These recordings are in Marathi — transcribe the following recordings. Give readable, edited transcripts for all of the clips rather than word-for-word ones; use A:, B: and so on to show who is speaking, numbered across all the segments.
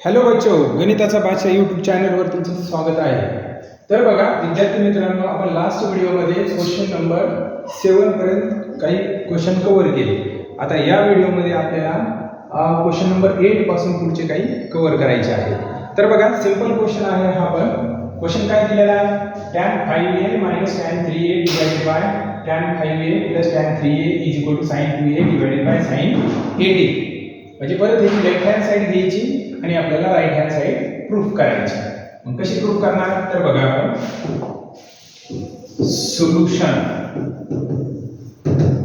A: हॅलो बच्चो, गणिताचा भाषा यूट्यूब चॅनलवर तुमचं स्वागत आहे. तर बघा विद्यार्थी मित्रांनो, आपण लास्ट व्हिडिओमध्ये क्वेश्चन नंबर 7 पर्यंत काही क्वेश्चन कव्हर केले. आता या व्हिडिओमध्ये आपल्याला क्वेश्चन नंबर 8 पासून पुढचे काही कव्हर करायचे आहे. तर बघा सिंपल क्वेश्चन आहे हा. पण क्वेश्चन काय दिलेला आहे? tan 5a tan 3a divided by tan 5a tan 3a is equal to sin 2a divided by sin 8a. म्हणजे परत याची लेफ्ट हँड साइड घ्यायची आणि आपल्याला राईट हँड साइड प्रूफ करायची. मग कशी प्रूफ करणार? तर बघा आपण सोल्युशन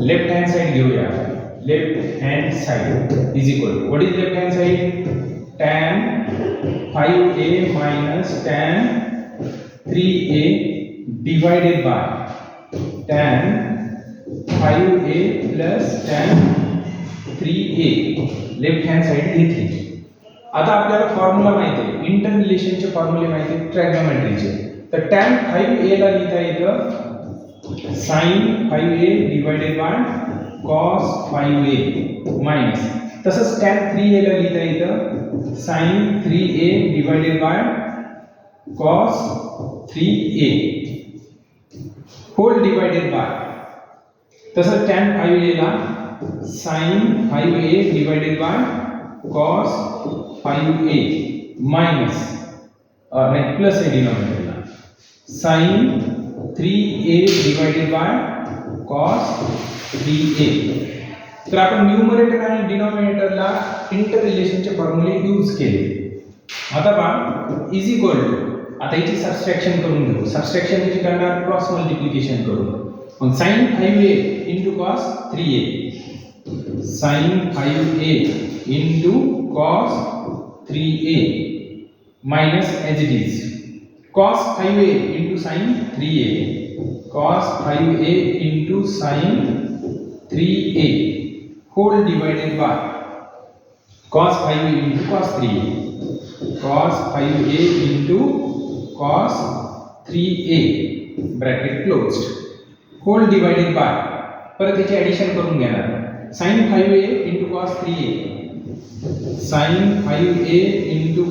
A: लेफ्ट हँड साइड घेऊया. Left hand side is equal to what is left hand side? tan 5a tan 3a divided by tan 5a tan 3a left hand side घेतली. आता आपल्याला फॉर्म्युला माहिती आहे, इंटर रिलेशनचे फॉर्म्युले माहिती आहेत ट्रायगोनोमेट्रीचे. तर tan 5a ला लिहिता येतं sin 5a divided by cos 5a minus, तसंच tan 3a ला लिहिता येतं sin 3a divided by cos 3a whole divided by, तसंच tan 5a ला sin 5a divided by cos 5a minus नहीं प्लस है डिनोमिनेटरला sin 3a divided by cos 3a. तर आपण न्यूमरेटर आणि डिनोमिनेटरला इंटर रिलेशनचे फॉर्म्युले यूज केले. आता पहा इज इक्वल टू, आता याची सबट्रॅक्शन करून घेऊ. सबट्रॅक्शन कशी करणार? क्रॉस मल्टिप्लिकेशन करू. मग sin 5a cos 3a, sin 5a cos 3a minus as it is cos 5a sin 3a, cos 5a sin 3a whole divided by cos 5a cos 3a, cos 5a cos 3a bracket closed whole divided by, परत याची ॲडिशन करून घेणार. sin 5a cos 3a, sin 5a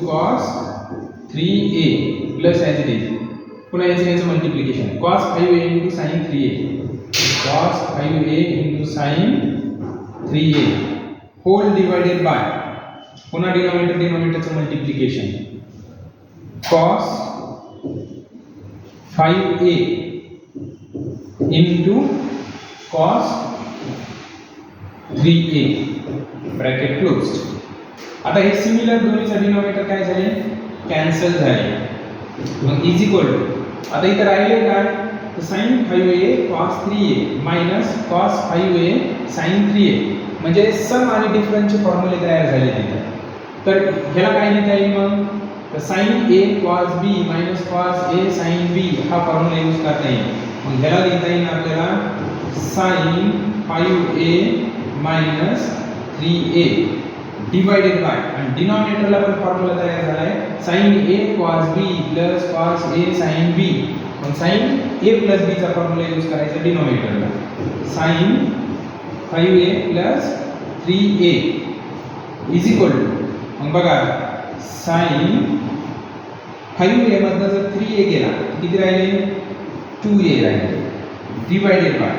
A: cos 3a plus as it is, पुन्हा याचं multiplication cos 5a sin 3a, cos 5a sin 3a whole divided by, पुन्हा डिनोमिनेटरचं multiplication cos 5a cos 3a bracket closed. आता हे सिमिलर दोन्हीचा डिनोमिनेटर काय झाले? कॅन्सल झाले. मग इज इक्वल टू, आता इथे राहिले काय? तर sin 5a cos 3a minus cos 5a sin 3a, म्हणजे सम आणि डिफरन्सचे फॉर्म्युले तयार झाले तिथे. तर ह्याला काय लिहिता येईल मग? तर sin a cos b minus cos a sin b हा फॉर्म्युला यूज करता येईल. मग ह्याला लिहिता येईल आपल्याला sin 5a minus 3a divided bye, आणि डिनोमिनेटरला पण फॉर्म्युला तयार झाला आहे sin a cos b plus cos a sin b. मग sin a प्लस b चा फॉर्म्युला यूज करायचा डिनोमिनेटरला, sin 5a plus 3a is equal to, मग बघा sin 5a मधनं जर 3a गेला किती राहिले? 2a राहिले divided by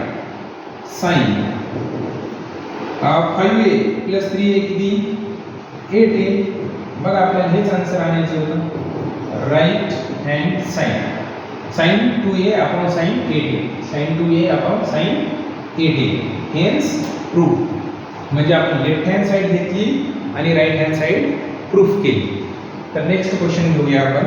A: sin 5a plus 3a किती? 8a. बघा आपल्याला हेच आन्सर आणायचं होतं. Right hand side sin 2a upon sin 8a, sin 2a upon sin 8a hence proof. म्हणजे आपण लेफ्ट हँड साइड घेतली आणि राईट हँड साइड प्रूफ केली. तर नेक्स्ट क्वेश्चन घेऊया आपण.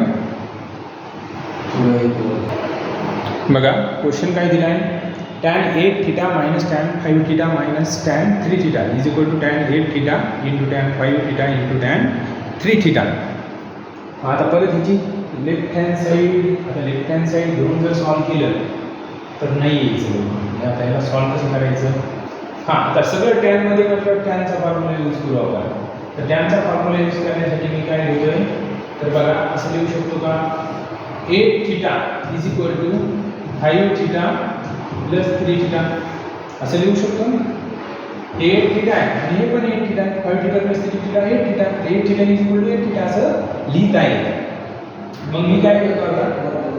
A: बघा क्वेश्चन काय दिला आहे? tan 8 theta minus tan 5 theta minus tan 3 theta is equal to tan 8 theta into tan 5 theta into tan 3 theta. आता परत ह्याची लेफ्ट हँड साइड, आता लेफ्ट हँड साइड घेऊन जर सॉल्व केलं तर नाही यायचं. आता याला सॉल्व कसं करायचं? हां, आता सगळं tan मध्ये म्हटलं टॅनचा फॉर्म्युला यूज करू आपण. तर टॅनचा फॉर्म्युला यूज करण्यासाठी मी काय लिहितोय? तर बघा असं लिहू शकतो का? 8 theta is equal to 5 theta plus 3 theta असं लिहू शकतो ना. हे 8 थीटा आहे आणि हे पण 8 थीटा आहे. 5 theta plus 3 theta 8 theta. 8 theta is equal to 8 theta असं लिहिता आहे. मग मी काय करतो आता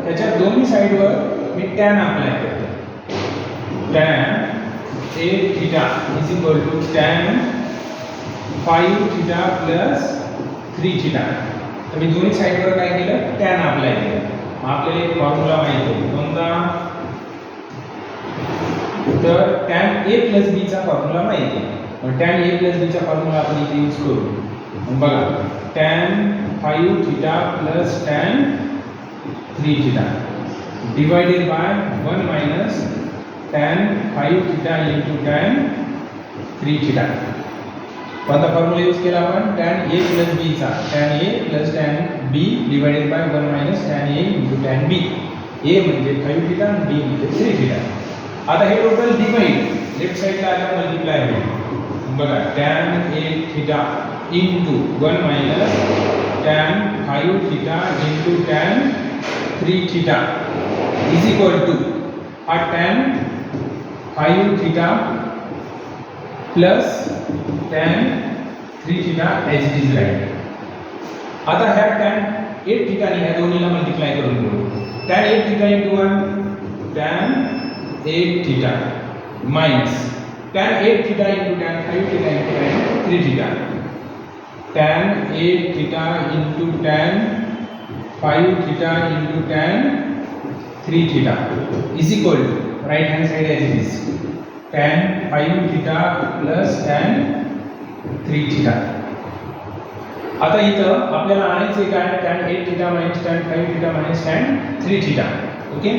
A: त्याच्या दोन्ही साइडवर मी tan अप्लाय करतो. tan 8 theta is equal to tan 5 theta plus 3 theta. तर मी दोन्ही साइडवर काय केलं tan अप्लाय केलं. मग आपल्याला एक फॉर्म्युला माहिती आहे कोणता, तर tan a प्लस b चा फॉर्म्युला माहिती आहे. मग tan a प्लस b चा फॉर्म्युला आपण इथे यूज करू. मग बघा tan 5 theta plus tan 3 theta divided by 1 minus tan 5 theta into tan 3 theta. कोणता फॉर्म्युला यूज केला आपण tan a प्लस b चा. tan a plus tan b divided by 1 minus tan a into tan b. a म्हणजे 5 थीटा आणि b म्हणजे 3 थीटा. आता हे टोटल डिवाइड लेफ्ट साइडला आलं मल्टिप्लाय होईल. बघा tan 8 theta into 1 minus tan 5 theta into tan 3 theta is equal to हा tan 5 theta plus tan 3 theta as it is right. आता ह्या tan 8 थीटा ह्या दोन्हीला मल्टिप्लाय करून घेऊ. tan 8 theta into 1 tan 8 theta minus tan 8 theta into tan 5 theta into tan 3 theta. tan 8 theta into tan 5 theta into tan 3 theta is equal to right hand side as it is tan 5 theta plus tan 3 theta. आता इथं आपल्याला आणायचे काय tan 8 theta minus tan 5 theta minus tan 3 theta. Okay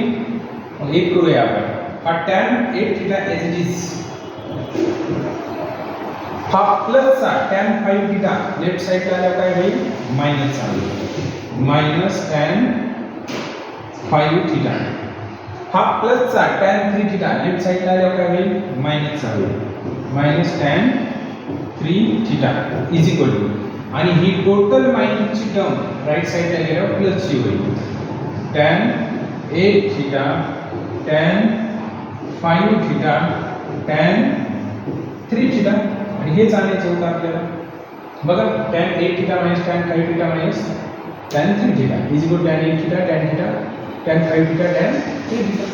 A: मग एक करूया आपण. हा tan 8 थीटा एज इट इज हा प्लस चा tan 5 थीटा लेफ्ट साइडला आला काय होईल मायनस चा होईल. Minus tan 5 theta. हा प्लस चा tan 3 थीटा लेफ्ट साइडला आला काय होईल मायनस चा होईल. Minus tan 3 theta is equal to आणि ही टोटल मायनसची टर्म राइट साइडला गेल्यावर प्लस ची होईल. tan 8 theta tan 5 theta tan 3 theta आणि हेच आणायचं होतं आपल्याला. बघा tan 8 theta minus tan 5 theta minus tan 3 theta is equal tan 8 theta tan theta tan 5 theta tan 3 theta.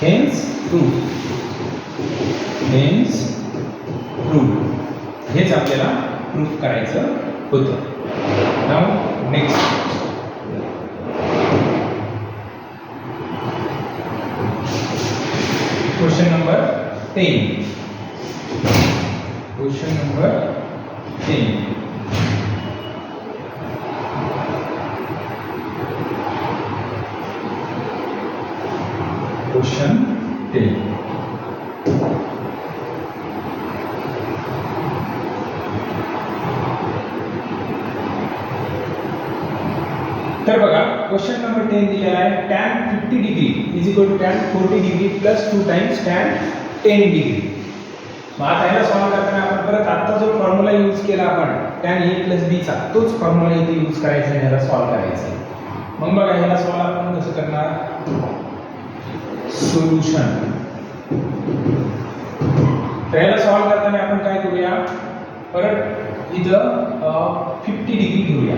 A: Hence proof. Hence proof. हेच आपल्याला प्रूफ करायचं होतं. Now next question number 10. Question number 10. Question 10. तर बघा क्वेश्चन नंबर 10 दिलेला आहे tan 50 degree is equal to tan 40 degree plus 2 times tan 10 degree. मग आता याला सॉल्व करताना आपण परत आता जो फॉर्म्युला यूज केला आपण tan a प्लस b चा तोच फॉर्म्युला इथे यूज करायचा आहे. याला सॉल्व करायचं आहे. मग बघा याला सॉल्व आपण कसं करणार सोल्यूशन. तर याला सॉल्व करताना आपण काय करूया परत इथं 50 डिग्री घेऊया.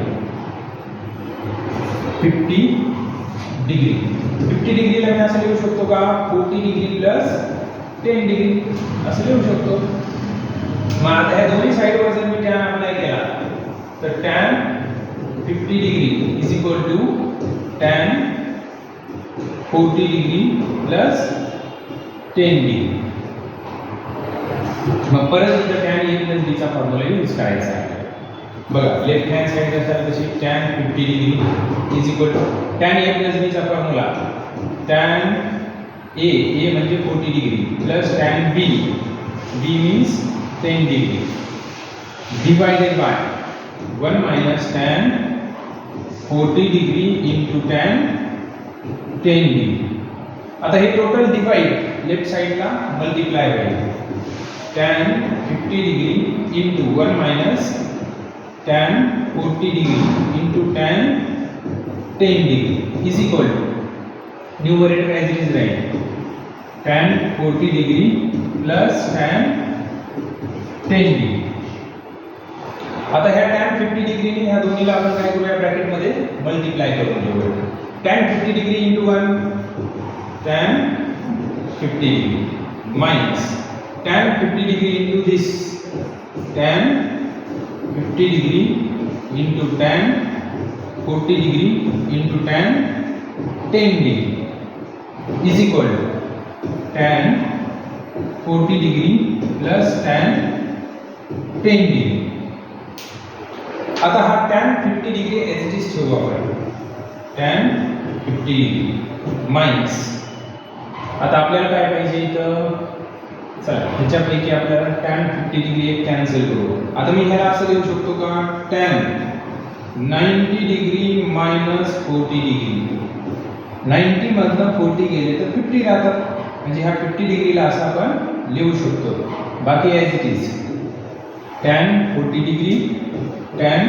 A: 50 डिग्री. 50 डिग्रीला मी असं लिहू शकतो का 40 डिग्री प्लस 10 डिग्री असं लिहू शकतो. मग आता ह्या दोन्ही साइडवर जर मी tan अप्लाय केला तर tan 50 degree is equal to tan 40 degree plus 10 degree. मग परत इथं tan a प्लस b चा फॉर्म्युला यूज करायचा आहे. बघा लेफ्ट हँड साइड असेल तशी tan 50 degree is equal to tan a plus b चा फॉर्म्युला tan a म्हणजे 40 degree plus tan b means 10 degree divided by 1 minus tan 40 degree into tan 10 degree. आता हे टोटल डिवाइड लेफ्ट साइडला मल्टिप्लाय होईल. tan 50 degree into 1 minus tan 40 degree into tan 10 degree is equal to numerator as it is right tan 40 degree plus tan 10 degree. आता ह्या tan 50 डिग्रीने ह्या दोन्हीला आपण काय करूया ब्रॅकेटमध्ये मल्टिप्लाय करून घेऊया. tan 50 degree into 1 tan 50 degree minus tan 50 degree into this tan 50 degree into tan 40 degree into tan 10 degree is equal to tan 40 degree plus tan 10 degree. आता हा tan 50 degree as it is ठेवू आपण. tan 50 डिग्री मायनस आता आपल्याला काय पाहिजे इथं, चला ह्याच्यापैकी आपल्याला tan 50 डिग्री एक कॅन्सल करू. आता मी ह्याला असं लिहू शकतो का tan 90 डिग्री मायनस 40 डिग्री. 90 मधनं 40 गेले तर 50 राहतात, म्हणजे ह्या 50 डिग्रीला असं आपण लिहू शकतो. बाकी as it is tan 40 degree tan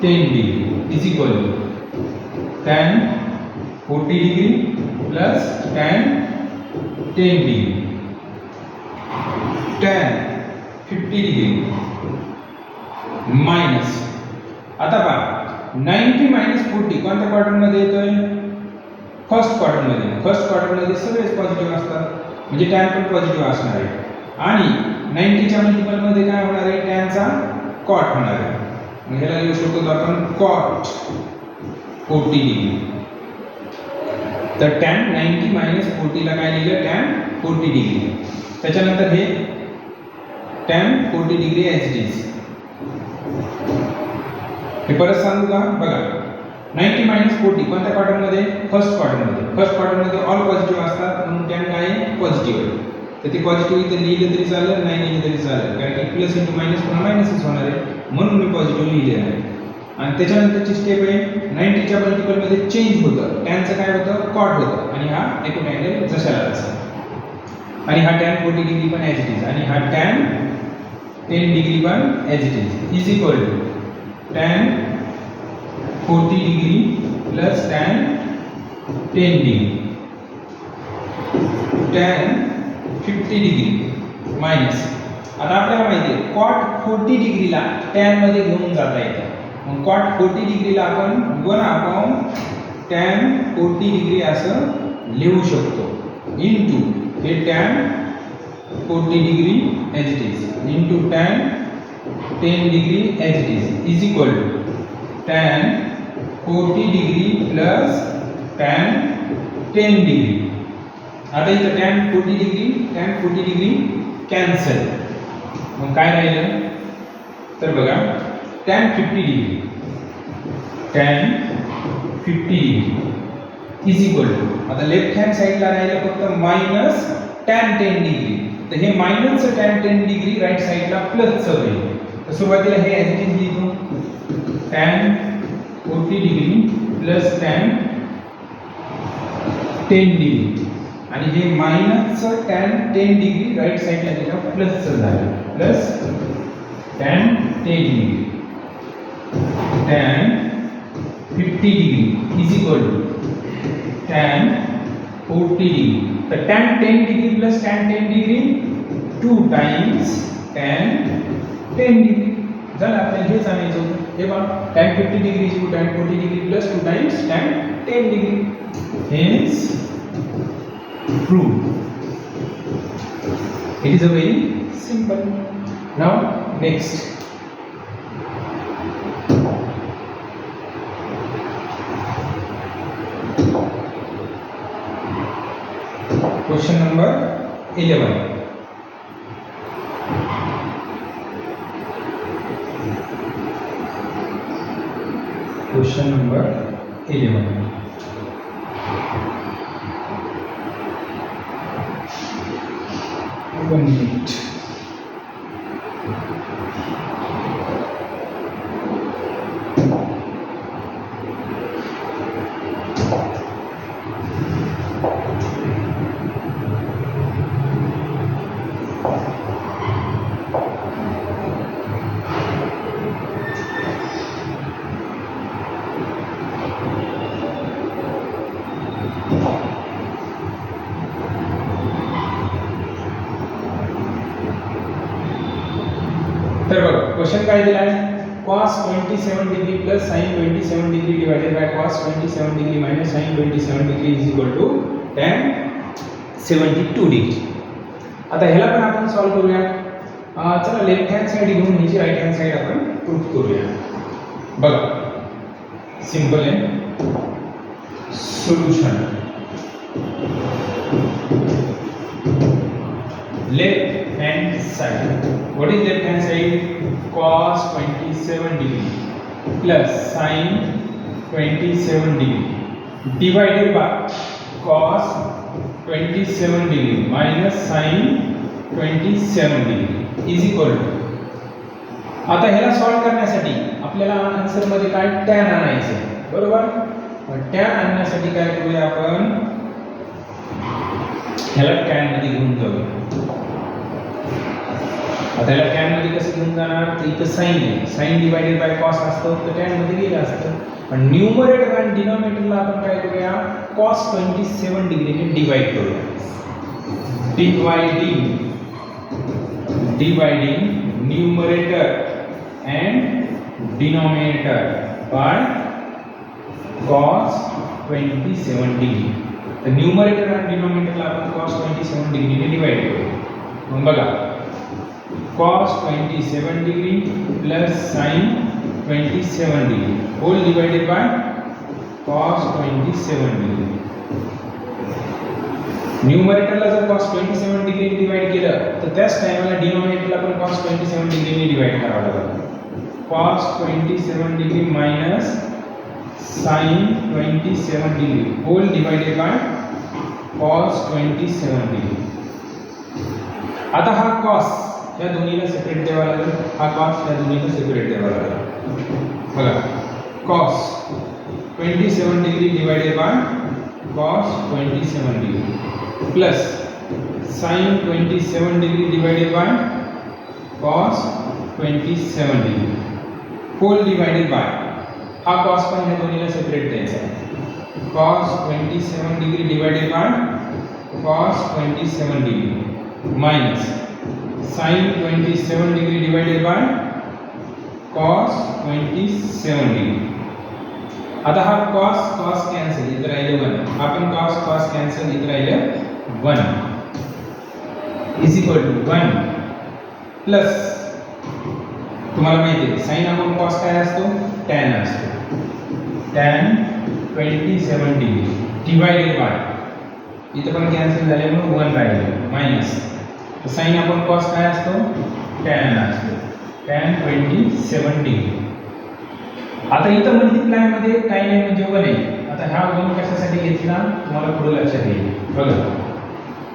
A: 10 degree is equal to tan 40 degree plus tan 10 degree. tan 50 degree minus आता पहा 90 मायनस 40 कोणत्या क्वाड्रंटमध्ये येतोय, फर्स्ट क्वाड्रंटमध्ये. फर्स्ट क्वाड्रंटमध्ये सगळेच पॉझिटिव्ह असतात, म्हणजे tan पण पॉझिटिव्ह असणार आहे. आणि 90च्या मल्टिपलमध्ये काय होणार आहे, टॅनचा कॉट होणार आहे. मग ह्याला लिहू शकतो आपण कॉट 40 डिग्री. तर tan 90 मायनस 40 ला काय लिहिलं tan 40 डिग्री. त्याच्यानंतर हे tan 40 degree as it is. हे परत सांगू का, बघा 90 मायनस 40 कोणत्या क्वाड्रंटमध्ये, फर्स्ट क्वाड्रंटमध्ये. फर्स्ट क्वाड्रंटमध्ये ऑल पॉझिटिव्ह असतात म्हणून tan काय पॉझिटिव्ह आहे. तर ते पॉझिटिव्ह इथं लिहिलं तरी चालेल, नाही लिहिलं तरी चालेल, कारण की प्लस इंटू मायनस पुन्हा मायनसच होणार आहे, म्हणून मी पॉझिटिव्ह लिहिले आहे. आणि त्याच्यानंतरची स्टेप आहे 90च्या मल्टिपलमध्ये चेंज होतं, टॅनचं काय होतं कॉट होतं, आणि हा एकूण अँगल जशाला तसा. आणि हा tan 40 डिग्री पण ॲज इट इज, आणि हा tan 10 डिग्री पण as it is equal to tan 40 degree plus tan 10 degree. tan 50 degree minus आता आपल्याला माहिती आहे कॉट 40 डिग्रीला tan मध्ये घेऊन जाता येतं. मग कॉट 40 डिग्रीला आपण 1/tan 40 डिग्री असं लिहू शकतो, इंटू हे tan 40 degree as it is into tan 10 degree as it is equal to tan 40 degree plus tan 10 degree. आता इथं tan 40 डिग्री कॅन्सल. मग काय राहिलं, तर बघा tan 50 degree is equal to आता लेफ्ट हँड साईडला राहिलं फक्त मायनस tan 10 डिग्री. तर हे मायनसचं tan 10 डिग्री राईट साईडला प्लसचं होईल. तर सुरुवातीला हे ॲज इट इज लिहितो tan 40 degree plus tan 10 degree, आणि हे मायनसचं tan 10 डिग्री राईट साईडला त्याच्या प्लसचं झालं, plus tan 10 degree tan 50 degree is equal to tan 40 degree. तर tan 10 degree plus tan 10 degree 2 times tan 10 degree झालं. आपल्याला हे सांगायचं होतं. हे बघा tan 50 degree is tan 40 degree plus 2 times tan 10 degree. Hence proved. It is a very simple. Now next. Question number 11. Question number 11. One minute. Question काय दिलाय, cos 27 degree plus sin 27 degree divided by cos 27 degree minus sin 27 degree is equal to tan 72 degree. आता ह्याला पण आपण सॉल्व करूया. चला लेफ्ट हँड साइड घेऊन ह्याची राईट हँड साइड आपण प्रूफ करूया. बघा सिंपल आहे. Solution left hand side. What is left hand side? Cos 27 degree plus sin 27 degree divided by cos 27 degree minus sin 27 degree is equal to. आता ह्याला सॉल्व करण्यासाठी आपल्याला आन्सर मध्ये काय tan आणायचं, बरोबर. tan आणण्यासाठी काय करूया आपण, ह्याला tan मध्ये घेऊन जाऊया. आता ह्याला tan मध्ये कसं घेऊन जाणार, तर इथं sin आहे, sin डिवाइडेड बाय cos असतं तर tan मध्ये गेलं असतं. पण न्यूमरेटर आणि डिनॉमिनेटरला आपण काय करूया, cos 27 डिग्रीने डिवाइड करूया. Dividing numerator and denominator by cos 27 degree. तर न्यूमरेटर आणि डिनॉमिनेटरला आपण cos 27 डिग्रीने डिवाइड करू. मग बघा cos 27 degree plus sin 27 degree whole divided by cos 27 degree. न्यूमरेटरला जर cos 27 डिग्री डिवाइड केलं तर त्याच टाइमला डिनॉमिनेटरला पण cos 27 डिग्रीने डिवाइड करावं लागेल. cos 27 degree minus sin 27 degree whole divided by cos 27 degree. आता हा cos या दोन्हीला सेपरेट द्यावा लागेल, हा cos या दोन्हीला सेपरेट द्यावा लागेल. बघा cos 27 degree divided by cos 27 degree plus sin 27 degree divided by cos 27 degree whole divided by हा cos पण या दोन्हीला सेपरेट द्यायचा आहे. cos 27 degree divided by cos 27 degree minus sin 27 degree divided by cos 27 degree. आता हा cos कॅन्सल, इथं राहिलं 1. हा पण cos कॅन्सल, इथं राहिलं 1 इज इक्वल टू 1 प्लस तुम्हाला माहिती आहे sin अपॉन cos काय असतो, tan असतो. tan 27 डिग्री डिवाइडेड बाय इथं पण कॅन्सल झाले म्हणून 1 राहिले माइनस sin अपॉन cos काय असतो, tan असतो. tan 27 degree. आता इथं मल्टिप्लाय मध्ये काय नाही म्हणजे 1 आहे. आता हा 1 कशासाठी घेतला तुम्हाला पुढे लक्षात येईल. बघा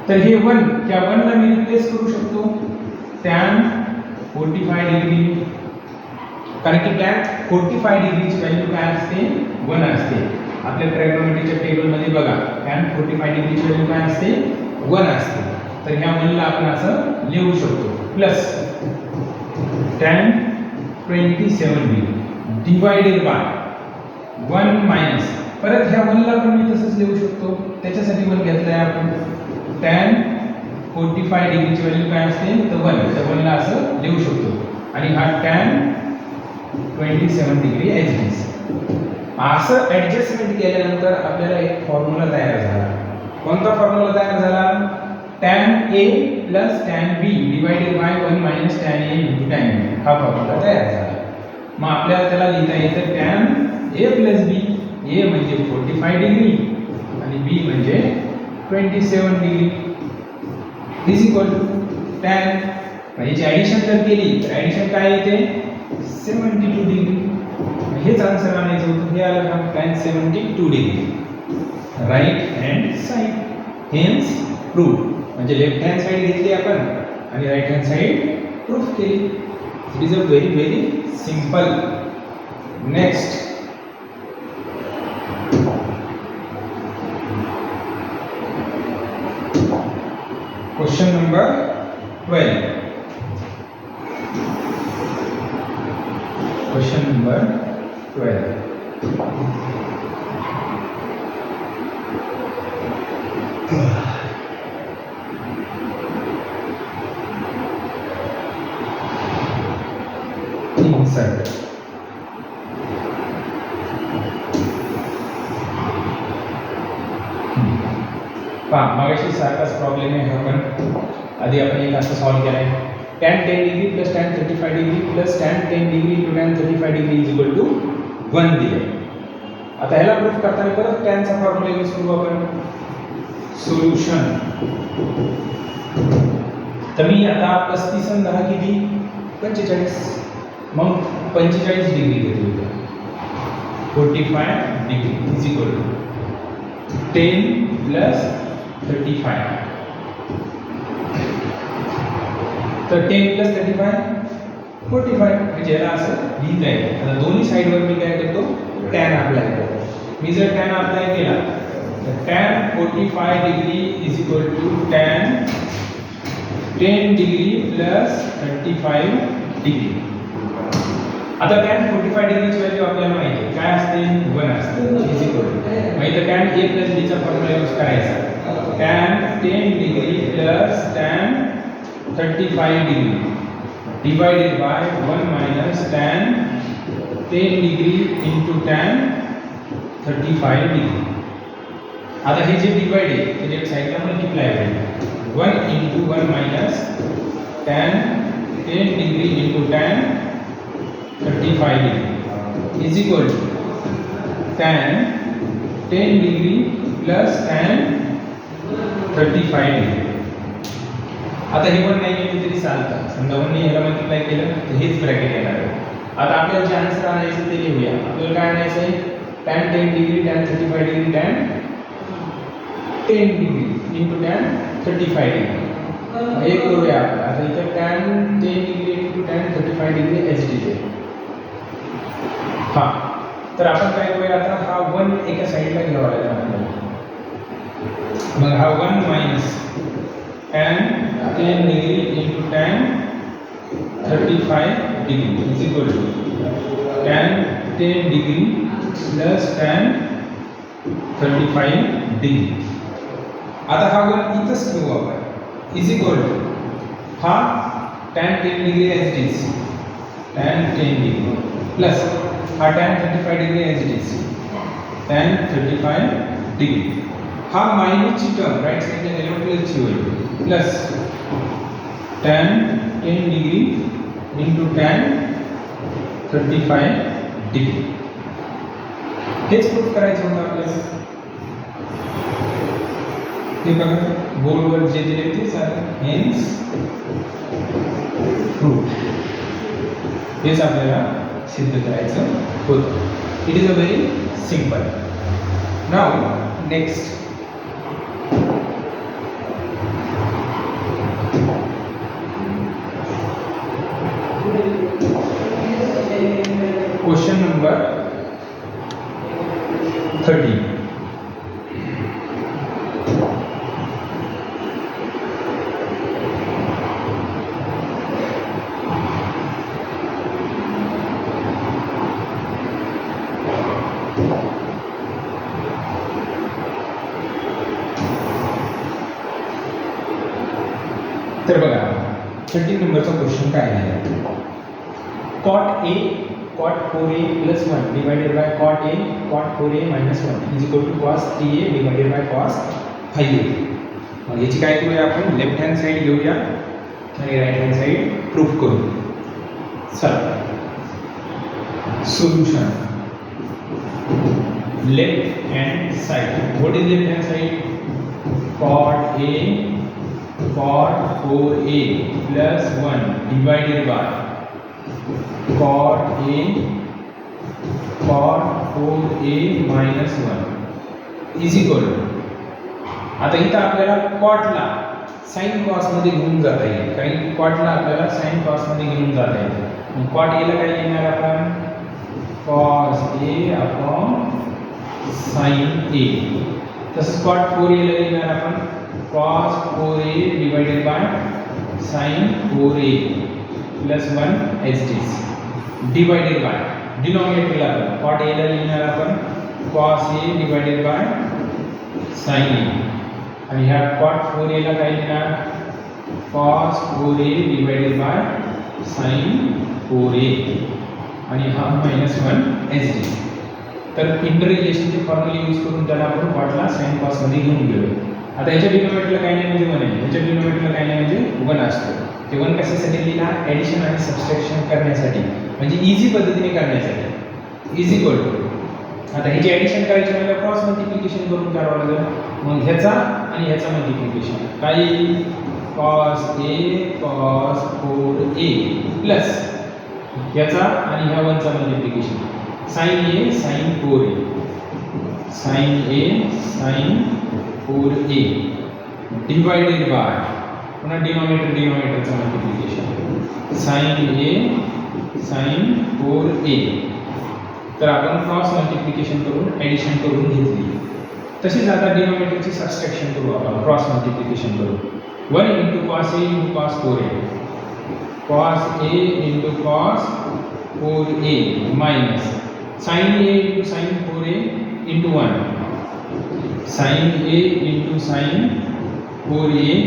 A: तर हे 1 त्या 1 ला मी रिप्लेस करू शकतो tan 45 डिग्री, कारण की tan 45 डिग्रीची व्हॅल्यू काय असते, 1 असते. आपल्या ट्रायगोनोमेट्रीच्या टेबल मध्ये बघा tan 45 डिग्रीची व्हॅल्यू काय असते, 1 असते. तर ह्या 1 ला आपण असं लिहू शकतो plus tan 27 degree divided by 1 minus परत ह्या 1 ला पण मी तसंच लिहू शकतो. त्याच्यासाठी 1 घेतलाय आपण. tan 45 डिग्रीची व्हॅल्यू काय असते, तर 1. तर 1 ला असं लिहू शकतो. आणि हा tan 27 डिग्री ॲडजस्ट. असं ॲडजस्टमेंट केल्यानंतर आपल्याला एक फॉर्म्युला तयार झाला. कोणता फॉर्म्युला तयार झाला, tan a plus tan b divided by 1 minus tan a into tan b. हा फॉर्म्युला तयार झाला. मग आपल्याला त्याला लिहिता येतं tan a plus b. a म्हणजे 45 डिग्री आणि b म्हणजे 27 degree is equal to tan. याची ॲडिशन जर केली तर ॲडिशन काय येते, 72 डिग्री. हेच आन्सर आणायचं होतं. हे आलं का tan 72 degree right hand side. Hence proof. म्हणजे लेफ्ट हँड साइड घेतली आपण आणि राईट हँड साइड प्रूफ केली. It is a very simple. Next question number 12. Question number 12. पहा मगाशी सारखाच प्रॉब्लेम आहे हा पण आधी आपण एक असं सॉल्व केला आहे tan 10 degree plus tan 35 degree plus tan 10 degree into tan 35 degree is equal to 1 दिले. आता ह्याला प्रूफ करताना परत tan चा फॉर्म्युला यूज करू आपण. सोल्युशन तर मी आता 35 आणि 10 किती 45 मग 45 डिग्री घेतली 45 degree is equal to 10 plus 35 तर 10 प्लस 35 45 म्हणजे याला असं लिहिता येईल. आता दोन्ही साईडवर मी काय करतो tan अप्लाय करतो. मी जर tan अप्लाय केला तर tan 45 degree is equal to tan 10 degree plus 35 degree. आता tan 45 डिग्रीची व्हॅल्यू आपल्याला माहिती आहे काय असते 1 असते इज इक्वल टू मग इथं tan a प्लस b चा फॉर्म्युला यूज करायचा. tan 10 degree plus tan 35 degree divided by 1 minus tan 10 degree into tan 35 degree. आता हे जे डिवाइड आहे ते लेफ्ट साइडला मल्टिप्लाय होईल 1 into 1 minus tan 10 degree into tan 35 degree is equal to tan 10 degree plus tan 35 degree. आता हे 1 नाही केलं तरी चालतं. समजा 1 ने ह्याला मल्टिप्लाय केलं तर हेच ब्रॅकेट येणार आहे. आता आपल्याला जे आन्सर आणायचं ते लिहूया. आपल्याला काय आणायचं आहे tan 10 degree tan 35 degree tan 10 degree into tan 35 degree हे करूया आपण. आता इथं tan 10 degree into tan 35 degree H D हां तर आपण काय करूया आता हा 1 एका साईडला घ्यावा लागेल आपल्याला. मग हा 1 minus tan 10 degree into tan 35 degree is equal to tan 10 degree plus tan 35 degree. आता हा 1 इथंच ठेवू आपण is equal to हा tan 10 degree as it is tan 10 degree plus हा tan 35 degree as it is tan 35 degree. हा मायनसची टर्म राईट साईडला गेल्यावर प्लसची होईल plus tan 10 degree into tan 35 degree. हेच प्रूफ करायचं होतं आपल्याला. हे बघा बोर्डवर जे दिले तेच आहे हेन्स प्रूफ. हेच आपल्याला सिद्ध करायचं होतं. It is a very simple. Now next question number 30. तर बघा 30 नंबरचा क्वेश्चन काय आहे cot a cot 4a plus 1 divided by cot a cot 4a minus 1 is equal to cos 3a divided by cos 5a. मग याची काय करूया आपण लेफ्ट हँड साइड घेऊया आणि राइट हँड साइड प्रूफ करू. चला solution left hand side. What is left hand side cot a cot 4a plus 1 divided by cot a cot 4a minus 1 is equal to. आता इथं आपल्याला कॉटला साइन कॉस मध्ये घेऊन जाता येईल कारण कॉटला आपल्याला साइन कॉस मध्ये घेऊन जाता येईल. कॉट ए ला काय लिहिणार आपण cos a upon sin a. तसंच cot 4a ला लिहिणार आपण cos 4a divided by sin 4a plus 1 as it is divided by डिनॉमिनेटरला cot a ला लिहिणार आपण cos a divided by sin a आणि ह्या cot 4a ला काय लिहिणार cos 4a divided by sin 4a आणि हा -1 as it is. तर इंटर रिलेशनचे फॉर्म्युला यूज करून त्याला आपण cot ला sin cos मध्ये घेऊन गेलो. आता याच्या डिनोमिनेटरला काही नाही म्हणजे 1 आहे, याच्या डिनोमिनेटरला काही नाही म्हणजे 1 असतो. ते 1 कशासाठी लिहिला? ॲडिशन आणि सबट्रॅक्शन करण्यासाठी, म्हणजे इझी पद्धतीने करण्यासाठी. इज इक्वल टू, आता ह्याची ॲडिशन करायची म्हणजे क्रॉस मल्टिप्लिकेशन करून करावं लागेल. मग ह्याचा आणि ह्याचा मल्टिप्लिकेशन काही cos a cos 4a plus ह्याचा आणि ह्या 1 चा multiplication sin a sin 4a, sin a sin 4a divided by पुन्हा डिनोमिनेटरचा multiplication sin a sin 4a. तर आपण क्रॉस मल्टिप्लिकेशन करून ॲडिशन करून घेतली. तसेच आता डिनोमिनेटरची सबट्रॅक्शन करू आपण क्रॉस मल्टिप्लिकेशन करू. 1 into cos a into cos 4a, cos a into cos 4a minus sin a into sin 4a into 1, sin a into sin 4a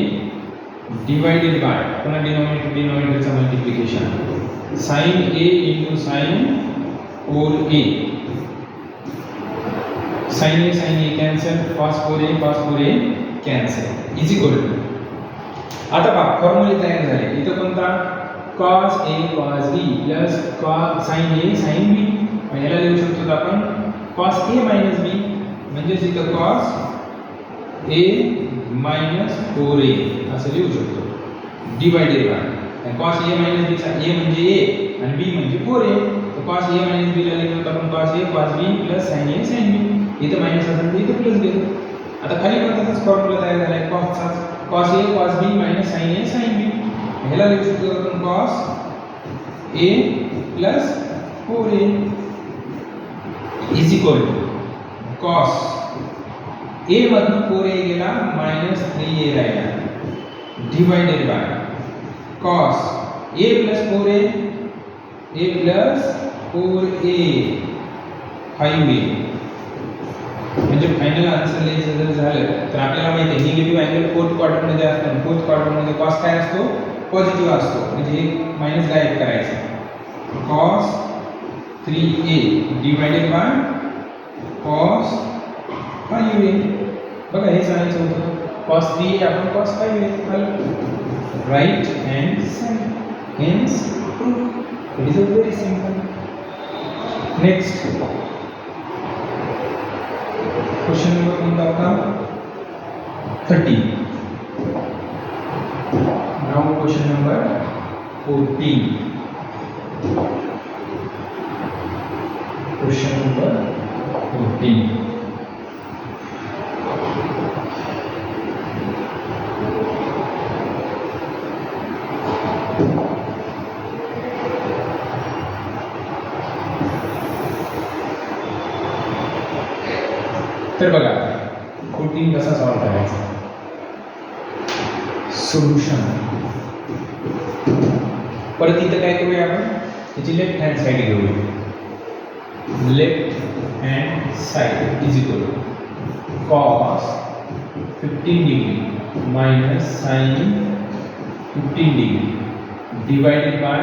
A: divided by पुन्हा डिनोमिनेटरचा multiplication sin a into sin 4a, sin a cancel, cos 4a cancel is equal to. आता पहा फॉर्म्युले तयार झाले. इथं कोणता? cos a cos b plus sin a sin b. याला लिहू शकतो आपण cos a minus b, म्हणजे इथं cos a minus 4a असं लिहू शकतो divided by cos a minus b चा a म्हणजे a आणि b म्हणजे 4a. तर cos a minus b ला लिहू आपण cos a cos b plus sin a sin b. इथं मायनस असेल तर इथं प्लस घेऊ. आता खाली कोणताच फॉर्म्युला तयार झाला आहे cos a cos b minus sin a sin b. ह्याला लिहू शकतो आपण cos a plus 4a is equal to cos a मधून 4a गेला minus 3a राहिला divided by cos a plus 4a plus 4a 5a. म्हणजे फायनल आन्सर लिहायचं जर झालं तर आपल्याला माहिती आहे निगेटिव्ह अँगल फोर्थ क्वाड्रंटमध्ये असतो आणि फोर्थ क्वाड्रंटमध्ये कॉस काय असतो? पॉझिटिव्ह असतो, म्हणजे मायनस गायब करायचं. cos 3a divided by cos 5a. बघा हे सांगायचं होतं cos 3a आपण cos 5a right hand side hence proof. It is a very simple. Next question number कोणता होता? 30. Now question number 14. Question number 14. तर बघा 14 कसा सॉल्व करायचा. सोल्युशन परत इथं काय करूया आपण? त्याची लेफ्ट हँड साइड घेऊया. Left hand side is equal to cos 15 degree minus sin 15 degree divided by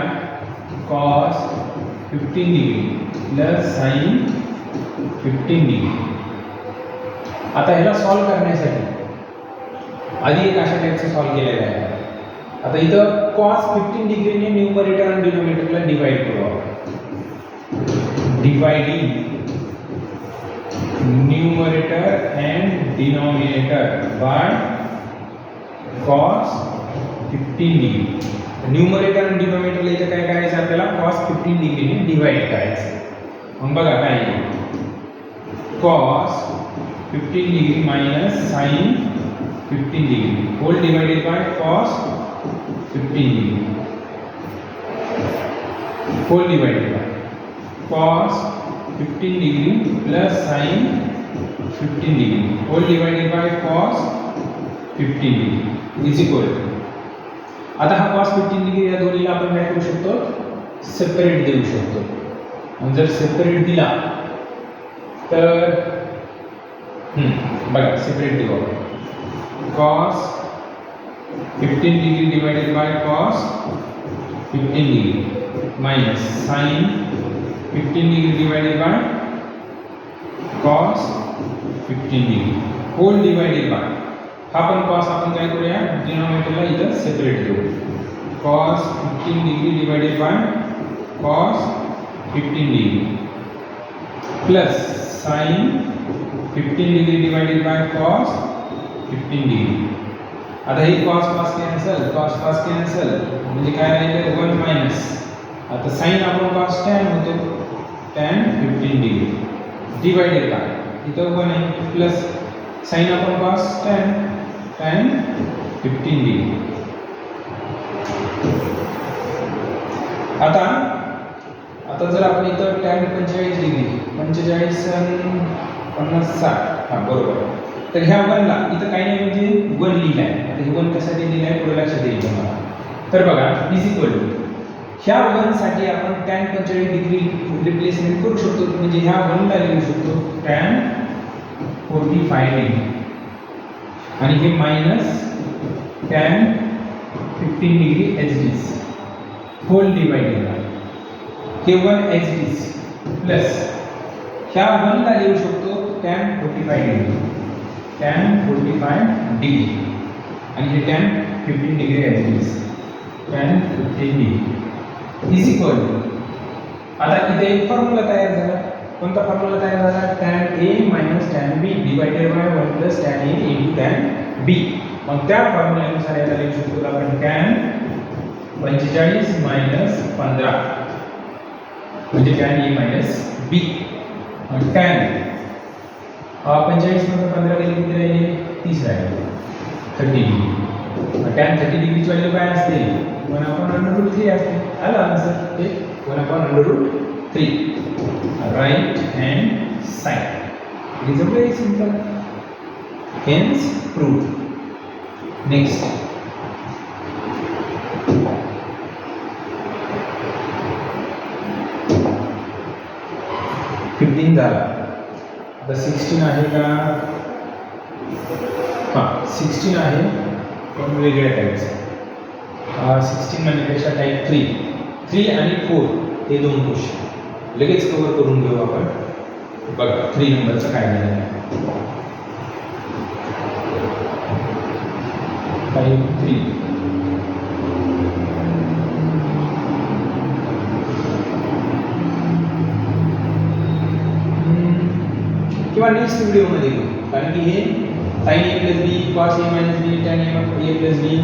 A: cos 15 degree plus sin 15 degree. आता ह्याला सॉल्व करण्यासाठी आधी एक अशा टाईपचं सॉल्व केलेलं आहे. आता इथं cos 15 डिग्रीने न्यूमरेटर आणि डिनोमिनेटरला डिवाइड करू आपण. Dividing numerator and denominator by cos 15 degree. Numerator आणि डिनोमिनेटरला इथं काय करायचं आपल्याला? cos 15 डिग्रीने डिवाइड करायचं. मग बघा काय आहे cos 15 degree minus sin 15 degree whole divided by cos 15 degree whole divided by cos 15 degree plus sin 15 degree whole divided by cos 15 degree is equal to. आता हा cos 15 डिग्री या दोन्हीला आपण काय करू शकतो? सेपरेट देऊ शकतो. आणि जर सेपरेट दिला तर बघा सेपरेट देऊ आपण. cos 15 degree divided by cos 15 degree minus sin 15 degree divided by cos 15 degree whole divided by हा पण कॉस आपण काय करूया, डिनॉमिनेटरला इथं सेपरेट देऊ. Cos 15 degree divided by cos 15 degree plus sign 15 degree divided by cos 15 degree. आता ही कॉस कॉस कॅन्सल म्हणजे काय राहिलं 1 मायनस. आता साइन आपण कॉस टॅन होतो टॅन 15 डिग्री डिवाइडेड बाय इथं 1 आहे प्लस साइन आपण कॉस टॅन 15 डिग्री. आता जर आपण इथं टॅन 45 डिग्री 45 50 60 हां बरोबर. तर ह्या 1ला इथं काही नाही म्हणजे 1 लिहिलं आहे. आता हे 1 कशासाठी लिहिलं आहे पुढे लक्षात येईल तुम्हाला. तर बघा इज इक्वल टू ह्या 1 साठी आपण टॅन 45 डिग्री रिप्लेसमेंट करू शकतो. म्हणजे ह्या 1ला लिहू शकतो टॅन 45 डिग्री आणि हे मायनस टॅन 15 डिग्री एच डीस होल डिवाइडेड बाय हे 1 एच डीस प्लस ह्या 1ला लिहू शकतो टॅन 45 डिग्री टॅन 45 डिग्री आणि हे टॅन 15 डिग्री एच डीस tan 15 degree is equal to. आता इथे एक फॉर्म्युला तयार झाला. कोणता फॉर्म्युला तयार झाला, tan A minus tan B divided by 1 plus tan A into tan B. मग त्या फॉर्म्युल्यानुसार याला लिहू शकतो आपण टॅन 45 मायनस 15 म्हणजे tan A minus B. Tan 45 मध्ये 15 गेले किती राहिले 30 राहिले 30 डिग्री. टॅन 30 डिग्रीची व्हॅल्यू काय असते 1/√3 असते. आलं आन्सर ते 1/√3 right hand side. It is a very simple hence proof. Next 15 झाला. आता 16 आहे का, हां 16 आहे पण वेगळ्या टाईपचं. 16 म्हणण्यापेक्षा टाईप 3 आणि 4 हे 2 क्वेश्चन लगेच कव्हर करून घेऊ आपण. बघा 3 नंबरचं काय झालं आहे. टाईप 3 किंवा नेक्स्ट व्हिडिओमध्ये घेऊ. कारण की हे sign A plus B cos A minus B tan A plus बी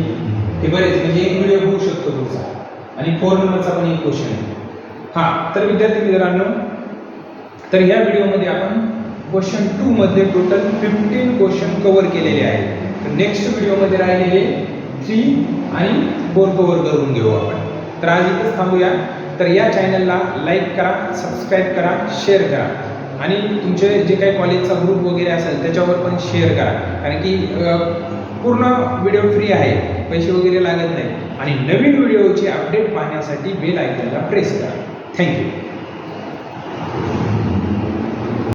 A: हे बरेच म्हणजे एक व्हिडिओ होऊ शकतो पुढचा. आणि 4 नंबरचा पण एक क्वेश्चन आहे. हां तर विद्यार्थी मित्रांनो, तर ह्या व्हिडिओमध्ये आपण क्वेश्चन 2 मध्ये टोटल 15 क्वेश्चन कव्हर केलेले आहेत. तर नेक्स्ट व्हिडिओमध्ये राहिलेले 3 आणि 4 कव्हर करून घेऊ आपण. तर आज इथेच थांबूया. तर या चॅनलला लाईक करा, सबस्क्राईब करा, शेअर करा आणि तुमचे जे काही कॉलेजचा ग्रुप वगैरे असेल त्याच्यावर पण शेअर करा. कारण की पूर्ण व्हिडिओ फ्री आहे, पैसे वगैरे लागत नाही. आणि नवीन व्हिडिओची अपडेट पाहण्यासाठी बेल आयकॉनला प्रेस करा. थँक्यू.